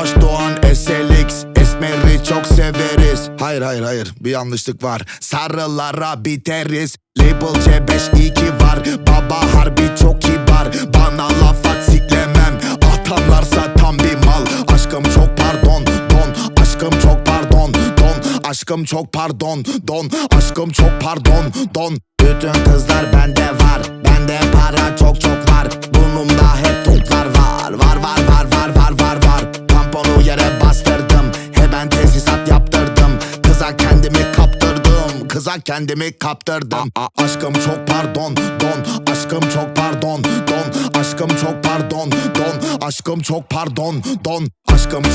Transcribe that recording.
Tofaş Doğan SLX, esmeri çok severiz. Hayır bir yanlışlık var. Sarılara biteriz. Label C5-2 var. Baba harbi çok kibar. Bana laf at siklemem. Atanlarsa tam bir mal. Aşkım çok pardon don. Aşkım çok pardon don. Aşkım çok pardon don. Aşkım çok pardon don. Bütün kızlar bende var. Bende para çok var. Burnumda hep toplar var. Var. Tamponu yere bastırdım. Hemen tesisat yaptırdım. Kıza kendimi kaptırdım. Aşkım çok pardon don. Aşkım çok pardon don. Aşkım çok pardon don. Aşkım çok pardon don. Aşkım çok